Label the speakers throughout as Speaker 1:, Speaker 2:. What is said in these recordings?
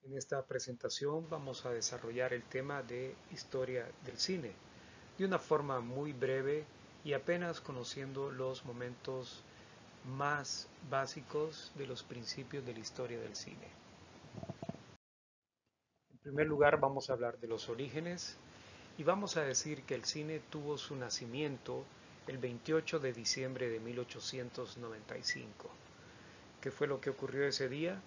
Speaker 1: En esta presentación vamos a desarrollar el tema de historia del cine de una forma muy breve y apenas conociendo los momentos más básicos de los principios de la historia del cine. En primer lugar vamos a hablar de los orígenes y vamos a decir que el cine tuvo su nacimiento el 28 de diciembre de 1895. ¿Qué fue lo que ocurrió ese día?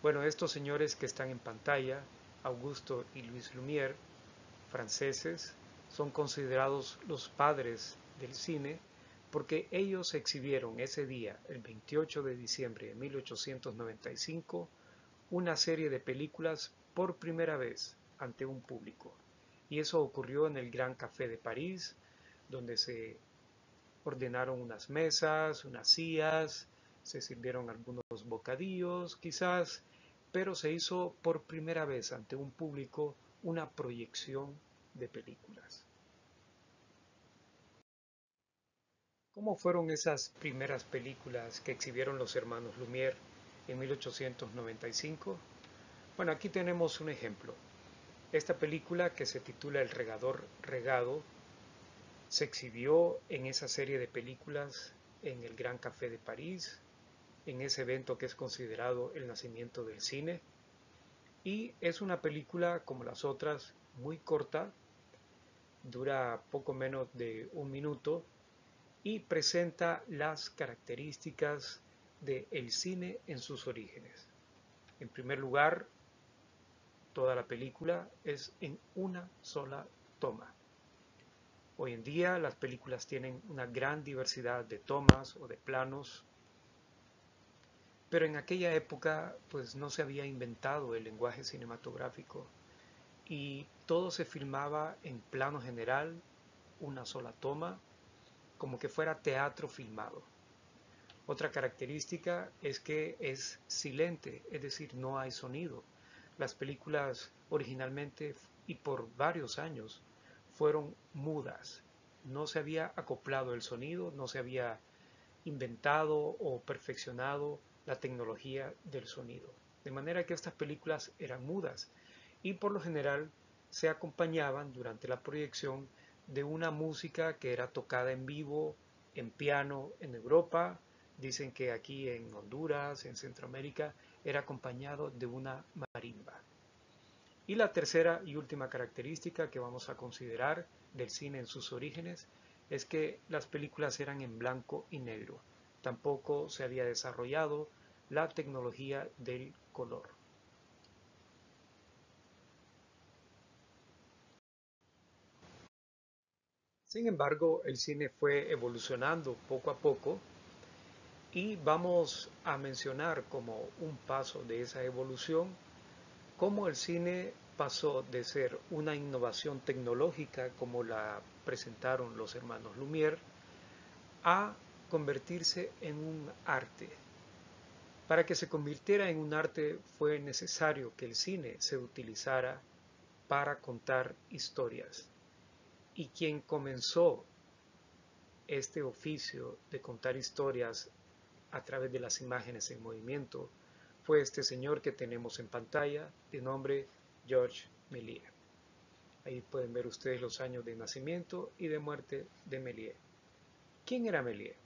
Speaker 1: Bueno, estos señores que están en pantalla, Augusto y Louis Lumière, franceses, son considerados los padres del cine porque ellos exhibieron ese día, el 28 de diciembre de 1895, una serie de películas por primera vez ante un público. Y eso ocurrió en el Gran Café de París, donde se ordenaron unas mesas, unas sillas, se sirvieron algunos bocadillos, quizás, pero se hizo por primera vez ante un público una proyección de películas. ¿Cómo fueron esas primeras películas que exhibieron los hermanos Lumière en 1895? Bueno, aquí tenemos un ejemplo. Esta película, que se titula El regador regado, se exhibió en esa serie de películas en el Gran Café de París, en ese evento que es considerado el nacimiento del cine. Y es una película, como las otras, muy corta, dura poco menos de un minuto y presenta las características del cine en sus orígenes. En primer lugar, toda la película es en una sola toma. Hoy en día las películas tienen una gran diversidad de tomas o de planos, pero en aquella época pues no se había inventado el lenguaje cinematográfico y todo se filmaba en plano general, una sola toma, como que fuera teatro filmado. Otra característica es que es silente, es decir, no hay sonido. Las películas originalmente y por varios años fueron mudas. No se había acoplado el sonido, no se había inventado o perfeccionado la tecnología del sonido. De manera que estas películas eran mudas y por lo general se acompañaban durante la proyección de una música que era tocada en vivo, en piano en Europa. Dicen que aquí en Honduras, en Centroamérica, era acompañado de una marimba. Y la tercera y última característica que vamos a considerar del cine en sus orígenes es que las películas eran en blanco y negro. Tampoco se había desarrollado la tecnología del color. Sin embargo, el cine fue evolucionando poco a poco y vamos a mencionar como un paso de esa evolución cómo el cine pasó de ser una innovación tecnológica como la presentaron los hermanos Lumière a convertirse en un arte. Para que se convirtiera en un arte fue necesario que el cine se utilizara para contar historias. Y quien comenzó este oficio de contar historias a través de las imágenes en movimiento fue este señor que tenemos en pantalla de nombre Georges Méliès. Ahí pueden ver ustedes los años de nacimiento y de muerte de Méliès. ¿Quién era Méliès?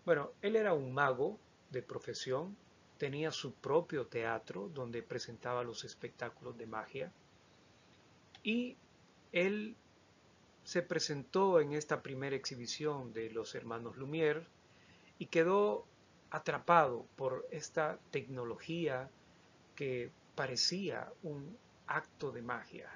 Speaker 1: Bueno, él era un mago de profesión, tenía su propio teatro donde presentaba los espectáculos de magia y él se presentó en esta primera exhibición de los hermanos Lumière y quedó atrapado por esta tecnología que parecía un acto de magia.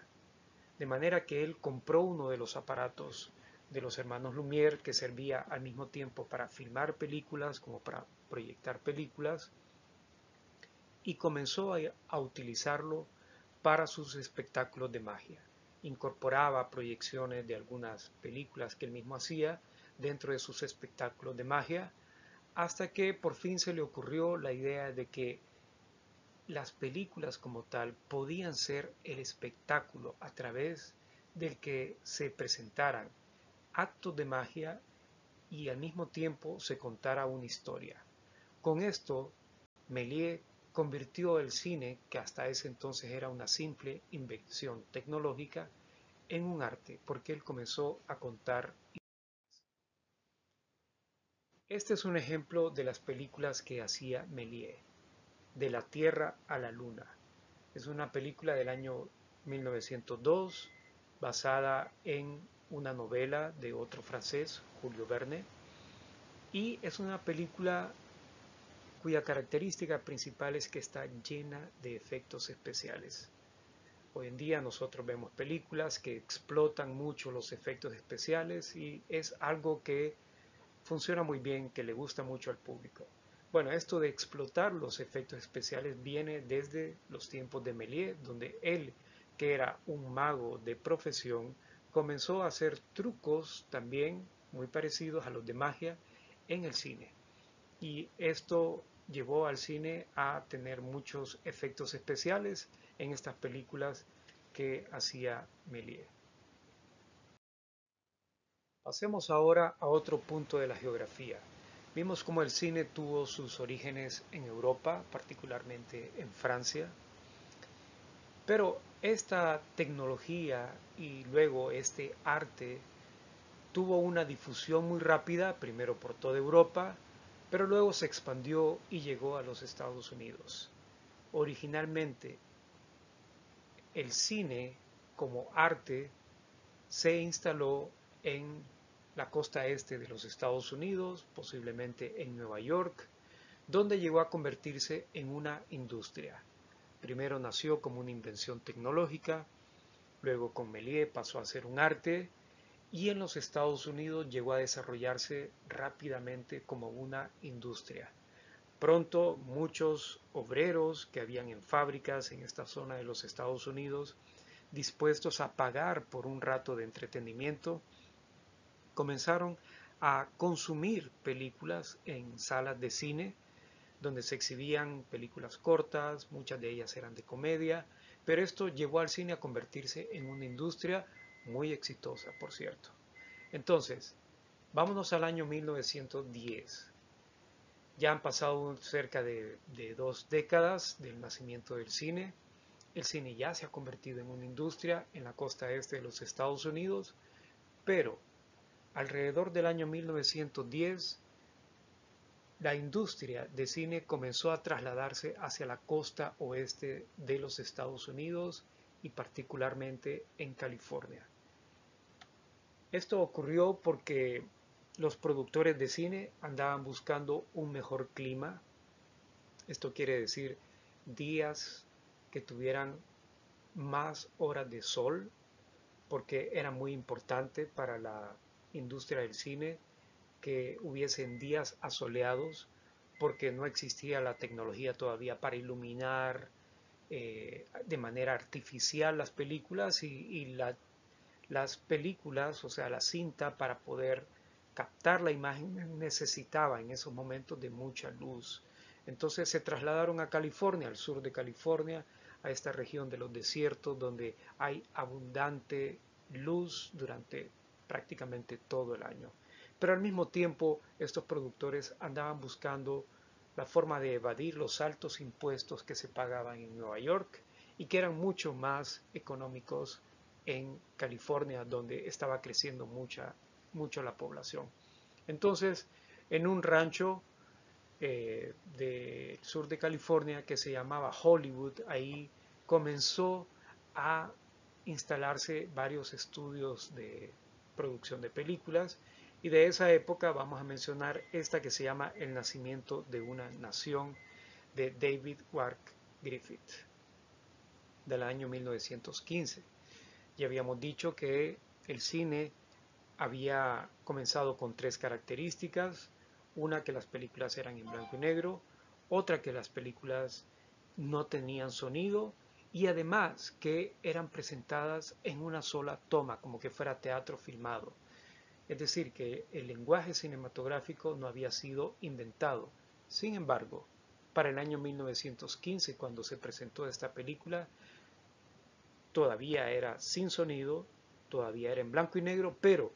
Speaker 1: De manera que él compró uno de los aparatos de los hermanos Lumière que servía al mismo tiempo para filmar películas como para proyectar películas y comenzó a utilizarlo para sus espectáculos de magia. Incorporaba proyecciones de algunas películas que él mismo hacía dentro de sus espectáculos de magia hasta que por fin se le ocurrió la idea de que las películas como tal podían ser el espectáculo a través del que se presentaran actos de magia y al mismo tiempo se contara una historia. Con esto, Méliès convirtió el cine, que hasta ese entonces era una simple invención tecnológica, en un arte, porque él comenzó a contar. Este es un ejemplo de las películas que hacía Méliès, De la Tierra a la Luna. Es una película del año 1902, basada en una novela de otro francés, Julio Verne, y es una película cuya característica principal es que está llena de efectos especiales. Hoy en día nosotros vemos películas que explotan mucho los efectos especiales y es algo que funciona muy bien, que le gusta mucho al público. Bueno, esto de explotar los efectos especiales viene desde los tiempos de Méliès, donde él, que era un mago de profesión, comenzó a hacer trucos también muy parecidos a los de magia en el cine. Y esto llevó al cine a tener muchos efectos especiales en estas películas que hacía Méliès. Pasemos ahora a otro punto de la geografía. Vimos cómo el cine tuvo sus orígenes en Europa, particularmente en Francia, pero esta tecnología y luego este arte tuvo una difusión muy rápida, primero por toda Europa, pero luego se expandió y llegó a los Estados Unidos. Originalmente, el cine como arte se instaló en la costa este de los Estados Unidos, posiblemente en Nueva York, donde llegó a convertirse en una industria. Primero nació como una invención tecnológica, luego con Méliès pasó a ser un arte y en los Estados Unidos llegó a desarrollarse rápidamente como una industria. Pronto muchos obreros que habían en fábricas en esta zona de los Estados Unidos, dispuestos a pagar por un rato de entretenimiento, comenzaron a consumir películas en salas de cine donde se exhibían películas cortas, muchas de ellas eran de comedia, pero esto llevó al cine a convertirse en una industria muy exitosa, por cierto. Entonces, vámonos al año 1910. Ya han pasado cerca de 2 décadas del nacimiento del cine. El cine ya se ha convertido en una industria en la costa este de los Estados Unidos, pero alrededor del año 1910 la industria de cine comenzó a trasladarse hacia la costa oeste de los Estados Unidos y particularmente en California. Esto ocurrió porque los productores de cine andaban buscando un mejor clima. Esto quiere decir días que tuvieran más horas de sol, porque era muy importante para la industria del cine que hubiesen días asoleados, porque no existía la tecnología todavía para iluminar de manera artificial las películas las películas, o sea, la cinta para poder captar la imagen necesitaba en esos momentos de mucha luz. Entonces se trasladaron a California, al sur de California, a esta región de los desiertos donde hay abundante luz durante prácticamente todo el año. Pero al mismo tiempo estos productores andaban buscando la forma de evadir los altos impuestos que se pagaban en Nueva York y que eran mucho más económicos en California, donde estaba creciendo mucho la población. Entonces, en un rancho del sur de California que se llamaba Hollywood, ahí comenzó a instalarse varios estudios de producción de películas y de esa época vamos a mencionar esta que se llama El nacimiento de una nación de David Wark Griffith del año 1915. Ya habíamos dicho que el cine había comenzado con 3 características: una, que las películas eran en blanco y negro; otra, que las películas no tenían sonido; y además que eran presentadas en una sola toma, como que fuera teatro filmado. Es decir, que el lenguaje cinematográfico no había sido inventado. Sin embargo, para el año 1915, cuando se presentó esta película, todavía era sin sonido, todavía era en blanco y negro, pero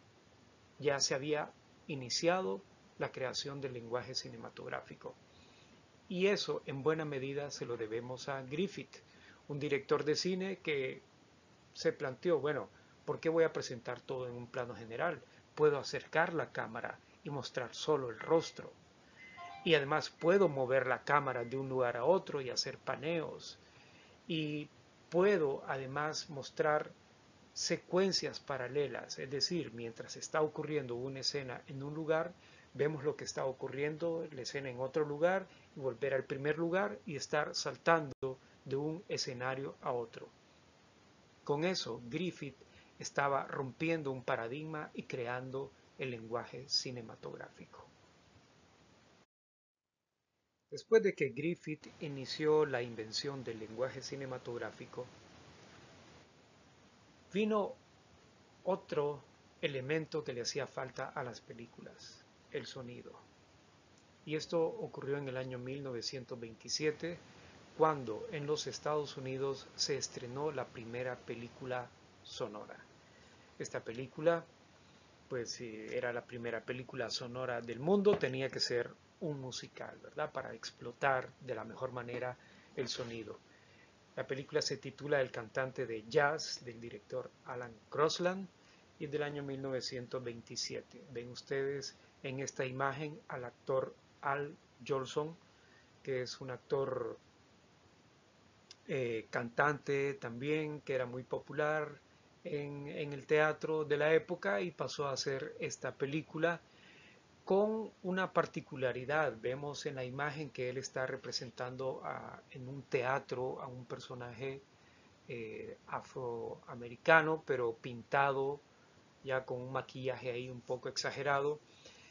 Speaker 1: ya se había iniciado la creación del lenguaje cinematográfico. Y eso en buena medida se lo debemos a Griffith, un director de cine que se planteó, bueno, ¿por qué voy a presentar todo en un plano general? Puedo acercar la cámara y mostrar solo el rostro. Y además puedo mover la cámara de un lugar a otro y hacer paneos. Y puedo además mostrar secuencias paralelas, es decir, mientras está ocurriendo una escena en un lugar, vemos lo que está ocurriendo la escena en otro lugar y volver al primer lugar y estar saltando de un escenario a otro. Con eso, Griffith estaba rompiendo un paradigma y creando el lenguaje cinematográfico. Después de que Griffith inició la invención del lenguaje cinematográfico, vino otro elemento que le hacía falta a las películas, el sonido. Y esto ocurrió en el año 1927, cuando en los Estados Unidos se estrenó la primera película sonora. Esta película, pues si era la primera película sonora del mundo, tenía que ser un musical, ¿verdad? Para explotar de la mejor manera el sonido. La película se titula El cantante de jazz, del director Alan Crosland, y es del año 1927. Ven ustedes en esta imagen al actor Al Jolson, que es un actor cantante también, que era muy popular en el teatro de la época y pasó a hacer esta película con una particularidad. Vemos en la imagen que él está representando en un teatro a un personaje afroamericano, pero pintado ya con un maquillaje ahí un poco exagerado.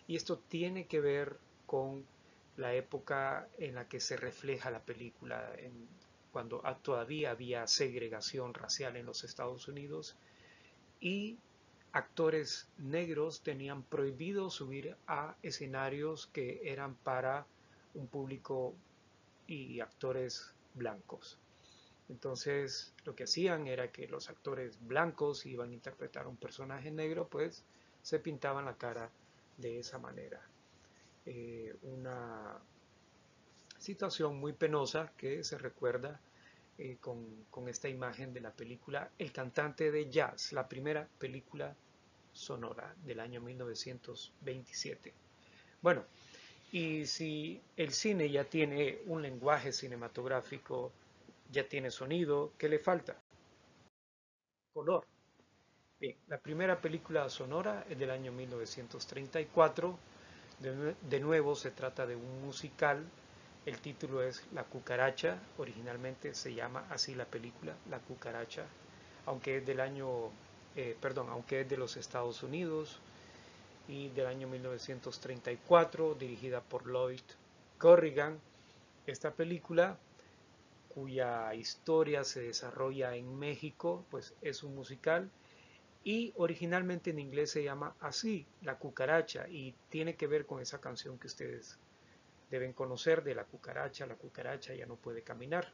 Speaker 1: Y esto tiene que ver con la época en la que se refleja la película, cuando todavía había segregación racial en los Estados Unidos y actores negros tenían prohibido subir a escenarios que eran para un público y actores blancos. Entonces lo que hacían era que los actores blancos iban a interpretar a un personaje negro, pues se pintaban la cara de esa manera. Una situación muy penosa que se recuerda con esta imagen de la película El cantante de jazz, la primera película sonora del año 1927. Bueno, y si el cine ya tiene un lenguaje cinematográfico, ya tiene sonido, ¿qué le falta? Color. Bien, la primera película sonora es del año 1934. De nuevo se trata de un musical. El título es La Cucaracha. Originalmente se llama así la película, La Cucaracha, aunque es del año, aunque es de los Estados Unidos y del año 1934, dirigida por Lloyd Corrigan. Esta película, cuya historia se desarrolla en México, pues es un musical y originalmente en inglés se llama así, La Cucaracha, y tiene que ver con esa canción que ustedes deben conocer de la cucaracha ya no puede caminar,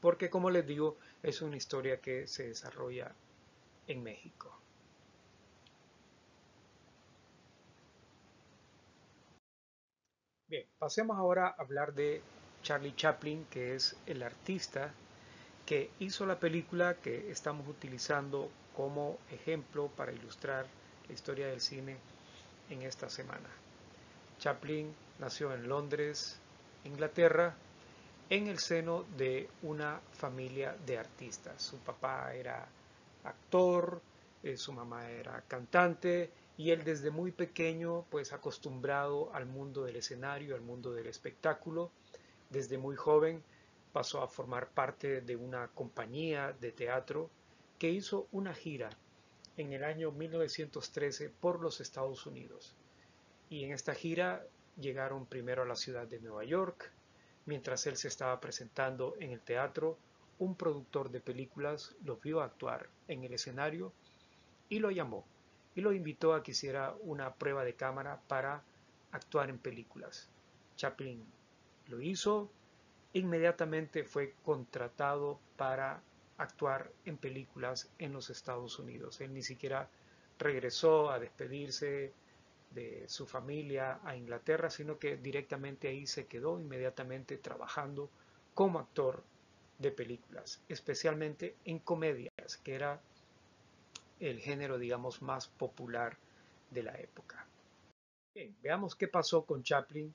Speaker 1: porque como les digo, es una historia que se desarrolla en México. Bien, pasemos ahora a hablar de Charlie Chaplin, que es el artista que hizo la película que estamos utilizando como ejemplo para ilustrar la historia del cine en esta semana. Chaplin nació en Londres, Inglaterra, en el seno de una familia de artistas. Su papá era actor, su mamá era cantante y él desde muy pequeño pues acostumbrado al mundo del escenario, al mundo del espectáculo. Desde muy joven pasó a formar parte de una compañía de teatro que hizo una gira en el año 1913 por los Estados Unidos. Y en esta gira llegaron primero a la ciudad de Nueva York. Mientras él se estaba presentando en el teatro, un productor de películas lo vio actuar en el escenario y lo llamó y lo invitó a que hiciera una prueba de cámara para actuar en películas. Chaplin lo hizo, inmediatamente fue contratado para actuar en películas en los Estados Unidos. Él ni siquiera regresó a despedirse de su familia a Inglaterra, sino que directamente ahí se quedó inmediatamente trabajando como actor de películas, especialmente en comedias, que era el género, digamos, más popular de la época. Bien, veamos qué pasó con Chaplin,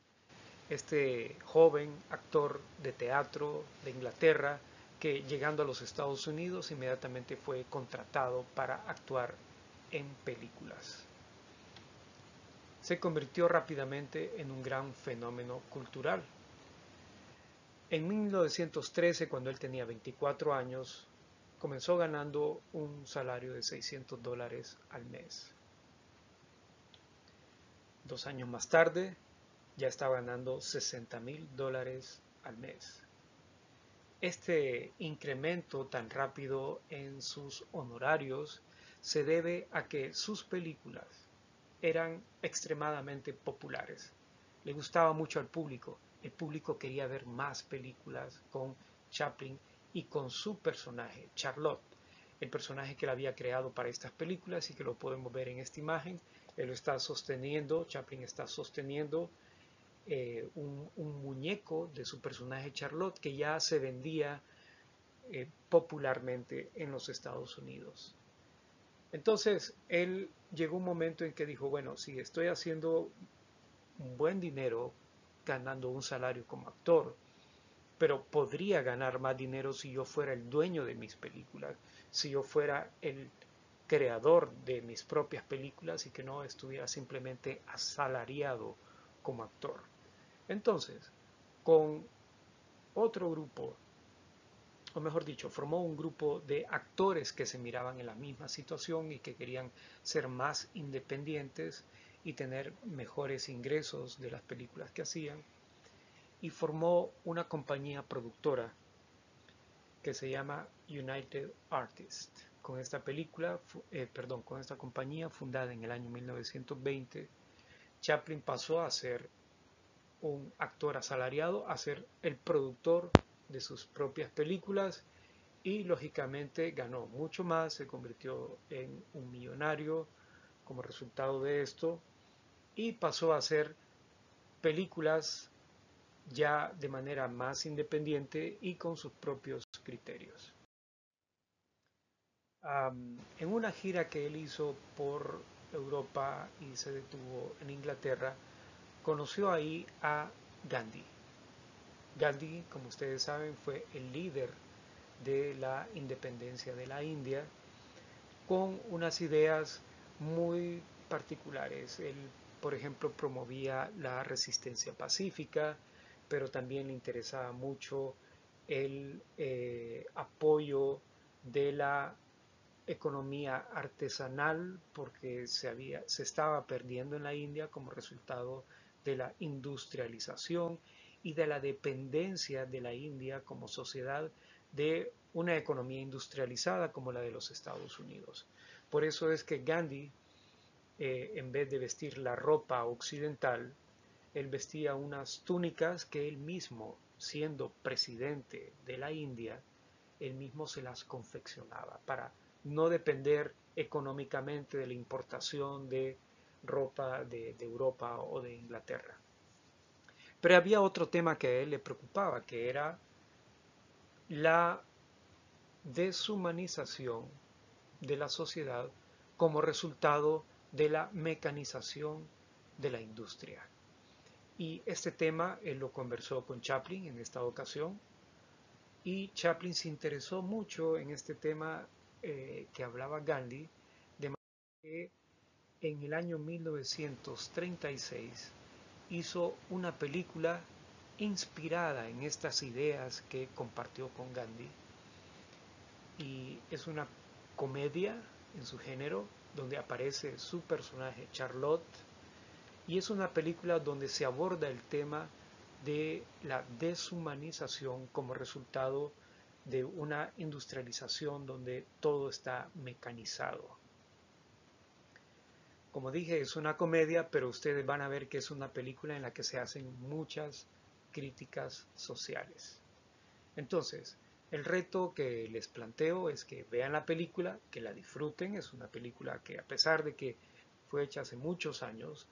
Speaker 1: este joven actor de teatro de Inglaterra que llegando a los Estados Unidos inmediatamente fue contratado para actuar en películas. Se convirtió rápidamente en un gran fenómeno cultural. En 1913, cuando él tenía 24 años, comenzó ganando un salario de $600 al mes. 2 años más tarde, ya estaba ganando $60,000 al mes. Este incremento tan rápido en sus honorarios se debe a que sus películas eran extremadamente populares. Le gustaba mucho al público. El público quería ver más películas con Chaplin y con su personaje, Charlotte, el personaje que él había creado para estas películas y que lo podemos ver en esta imagen. Él lo está sosteniendo, Chaplin está sosteniendo un muñeco de su personaje Charlotte que ya se vendía popularmente en los Estados Unidos. Entonces, él llegó un momento en que dijo, bueno, si estoy haciendo un buen dinero ganando un salario como actor, pero podría ganar más dinero si yo fuera el dueño de mis películas, si yo fuera el creador de mis propias películas y que no estuviera simplemente asalariado como actor. Entonces, con otro grupo, o mejor dicho, formó un grupo de actores que se miraban en la misma situación y que querían ser más independientes y tener mejores ingresos de las películas que hacían, y formó una compañía productora que se llama United Artists. Con esta con esta compañía fundada en el año 1920, Chaplin pasó a ser un actor asalariado a ser el productor de sus propias películas y lógicamente ganó mucho más, se convirtió en un millonario como resultado de esto y pasó a hacer películas ya de manera más independiente y con sus propios criterios. En una gira que él hizo por Europa y se detuvo en Inglaterra, conoció ahí a Gandhi. Gandhi, como ustedes saben, fue el líder de la independencia de la India con unas ideas muy particulares. Él, por ejemplo, promovía la resistencia pacífica, pero también le interesaba mucho el apoyo de la economía artesanal porque se estaba perdiendo en la India como resultado de la industrialización y de la dependencia de la India como sociedad de una economía industrializada como la de los Estados Unidos. Por eso es que Gandhi, en vez de vestir la ropa occidental, él vestía unas túnicas que él mismo, siendo presidente de la India, él mismo se las confeccionaba para no depender económicamente de la importación de ropa de Europa o de Inglaterra. Pero había otro tema que a él le preocupaba, que era la deshumanización de la sociedad como resultado de la mecanización de la industria. Y este tema él lo conversó con Chaplin en esta ocasión y Chaplin se interesó mucho en este tema que hablaba Gandhi, de manera que en el año 1936 hizo una película inspirada en estas ideas que compartió con Gandhi y es una comedia en su género donde aparece su personaje Charlotte y es una película donde se aborda el tema de la deshumanización como resultado de una industrialización donde todo está mecanizado. Como dije, es una comedia, pero ustedes van a ver que es una película en la que se hacen muchas críticas sociales. Entonces, el reto que les planteo es que vean la película, que la disfruten. Es una película que a pesar de que fue hecha hace muchos años,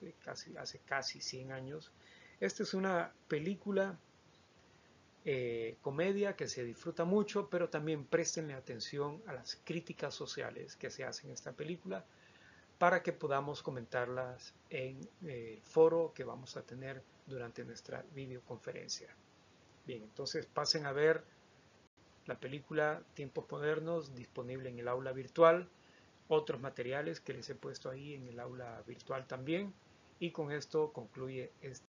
Speaker 1: hace casi 100 años. Esta es una película comedia que se disfruta mucho, pero también prestenle atención a las críticas sociales que se hacen en esta película para que podamos comentarlas en el foro que vamos a tener durante nuestra videoconferencia. Bien, entonces pasen a ver la película Tiempos Modernos, disponible en el aula virtual, otros materiales que les he puesto ahí en el aula virtual también, y con esto concluye este